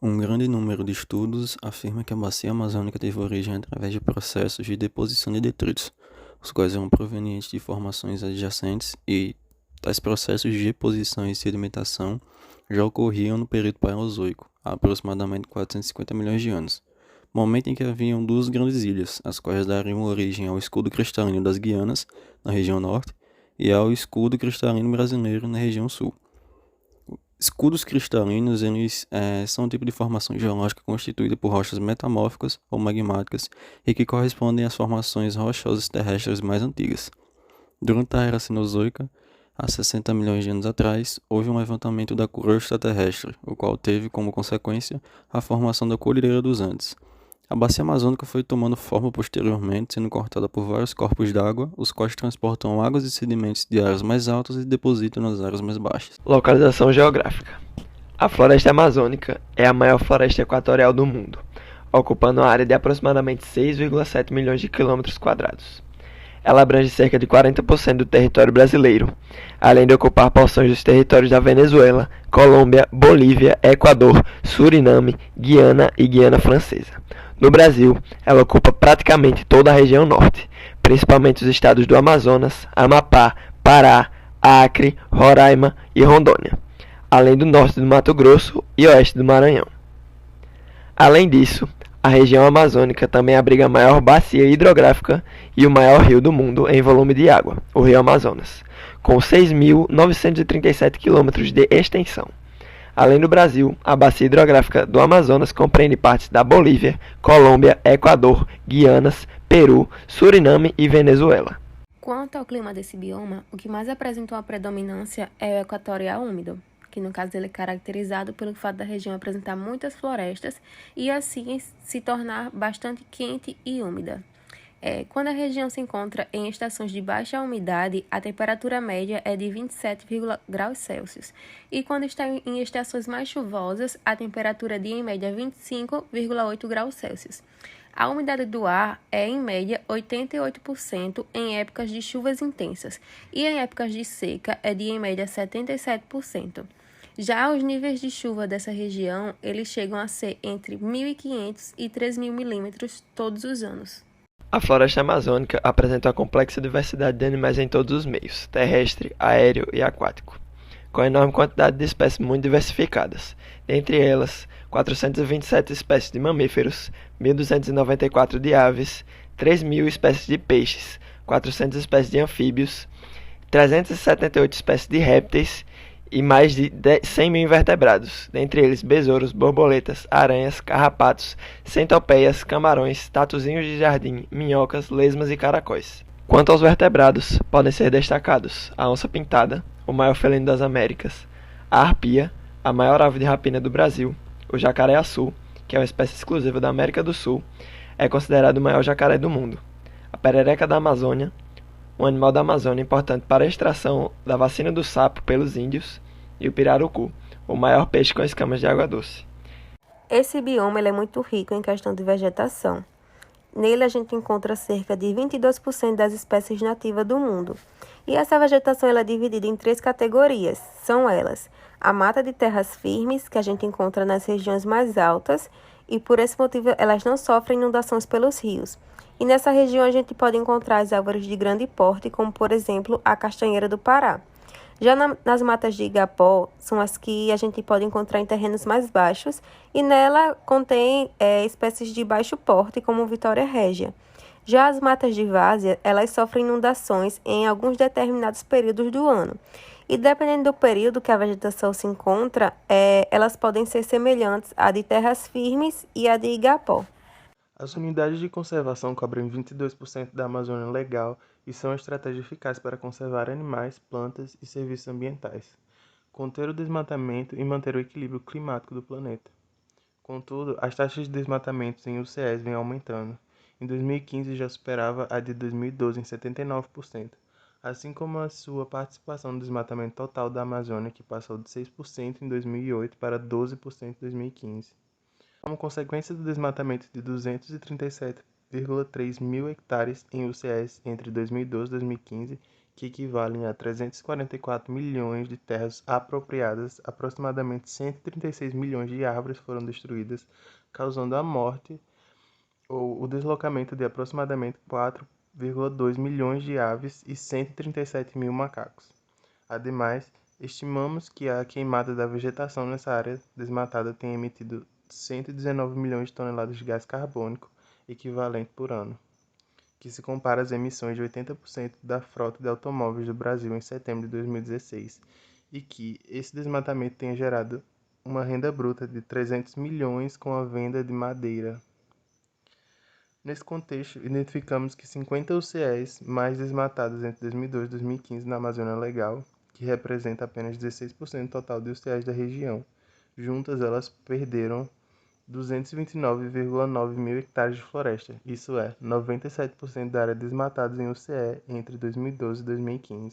Um grande número de estudos afirma que a bacia amazônica teve origem através de processos de deposição de detritos, os quais eram provenientes de formações adjacentes e tais processos de deposição e sedimentação já ocorriam no período Paleozoico, há aproximadamente 450 milhões de anos, momento em que haviam duas grandes ilhas, as quais dariam origem ao escudo cristalino das Guianas, na região norte, e ao escudo cristalino brasileiro, na região sul. Escudos cristalinos, eles são um tipo de formação geológica constituída por rochas metamórficas ou magmáticas e que correspondem às formações rochosas terrestres mais antigas. Durante a Era Cenozoica, há 60 milhões de anos atrás, houve um levantamento da crosta terrestre, o qual teve como consequência a formação da Cordilheira dos Andes. A bacia amazônica foi tomando forma posteriormente, sendo cortada por vários corpos d'água, os quais transportam águas e sedimentos de áreas mais altas e depositam nas áreas mais baixas. Localização geográfica. A floresta amazônica é a maior floresta equatorial do mundo, ocupando uma área de aproximadamente 6,7 milhões de quilômetros quadrados. Ela abrange cerca de 40% do território brasileiro, além de ocupar porções dos territórios da Venezuela, Colômbia, Bolívia, Equador, Suriname, Guiana e Guiana Francesa. No Brasil, ela ocupa praticamente toda a região norte, principalmente os estados do Amazonas, Amapá, Pará, Acre, Roraima e Rondônia, além do norte do Mato Grosso e oeste do Maranhão. Além disso, a região amazônica também abriga a maior bacia hidrográfica e o maior rio do mundo em volume de água, o Rio Amazonas, com 6.937 quilômetros de extensão. Além do Brasil, a bacia hidrográfica do Amazonas compreende partes da Bolívia, Colômbia, Equador, Guianas, Peru, Suriname e Venezuela. Quanto ao clima desse bioma, o que mais apresentou a predominância é o equatorial úmido, que no caso ele é caracterizado pelo fato da região apresentar muitas florestas e assim se tornar bastante quente e úmida. Quando a região se encontra em estações de baixa umidade, a temperatura média é de 27 graus Celsius. E quando está em estações mais chuvosas, a temperatura é de, em média, 25,8 graus Celsius. A umidade do ar é, em média, 88% em épocas de chuvas intensas. E em épocas de seca é de, em média, 77%. Já os níveis de chuva dessa região, eles chegam a ser entre 1.500 e 3.000 milímetros todos os anos. A floresta amazônica apresenta uma complexa diversidade de animais em todos os meios, terrestre, aéreo e aquático, com enorme quantidade de espécies muito diversificadas, dentre elas 427 espécies de mamíferos, 1.294 de aves, 3.000 espécies de peixes, 400 espécies de anfíbios, 378 espécies de répteis e mais de 100 mil invertebrados, dentre eles besouros, borboletas, aranhas, carrapatos, centopeias, camarões, tatuzinhos de jardim, minhocas, lesmas e caracóis. Quanto aos vertebrados, podem ser destacados a onça-pintada, o maior felino das Américas, a arpia, a maior ave de rapina do Brasil, o jacaré-açu, que é uma espécie exclusiva da América do Sul, é considerado o maior jacaré do mundo, a perereca da Amazônia, um animal da Amazônia importante para a extração da vacina do sapo pelos índios, e o pirarucu, o maior peixe com escamas de água doce. Esse bioma ele é muito rico em questão de vegetação. Nele a gente encontra cerca de 22% das espécies nativas do mundo. E essa vegetação ela é dividida em 3 categorias. São elas: a mata de terras firmes, que a gente encontra nas regiões mais altas, e por esse motivo elas não sofrem inundações pelos rios. E nessa região a gente pode encontrar as árvores de grande porte, como por exemplo a castanheira do Pará. Já nas matas de igapó, são as que a gente pode encontrar em terrenos mais baixos e nela contém espécies de baixo porte, como Vitória régia. Já as matas de várzea, elas sofrem inundações em alguns determinados períodos do ano. E dependendo do período que a vegetação se encontra, elas podem ser semelhantes à de terras firmes e à de igapó. As unidades de conservação cobrem 22% da Amazônia legal e são uma estratégia eficaz para conservar animais, plantas e serviços ambientais, conter o desmatamento e manter o equilíbrio climático do planeta. Contudo, as taxas de desmatamento em UCS vêm aumentando. Em 2015 já superava a de 2012 em 79%, assim como a sua participação no desmatamento total da Amazônia, que passou de 6% em 2008 para 12% em 2015. Como consequência do desmatamento de 237,3 mil hectares em UCS entre 2012 e 2015, que equivalem a 344 milhões de terras apropriadas, aproximadamente 136 milhões de árvores foram destruídas, causando a morte ou o deslocamento de aproximadamente 4,2 milhões de aves e 137 mil macacos. Ademais, estimamos que a queimada da vegetação nessa área desmatada tenha emitido 119 milhões de toneladas de gás carbônico equivalente por ano, que se compara às emissões de 80% da frota de automóveis do Brasil em setembro de 2016, e que esse desmatamento tenha gerado uma renda bruta de 300 milhões com a venda de madeira. Nesse contexto, identificamos que 50 UCEs mais desmatadas entre 2002 e 2015 na Amazônia Legal, que representa apenas 16% do total de UCEs da região. Juntas, elas perderam 229,9 mil hectares de floresta, isso é, 97% da área desmatada em UCE entre 2012 e 2015.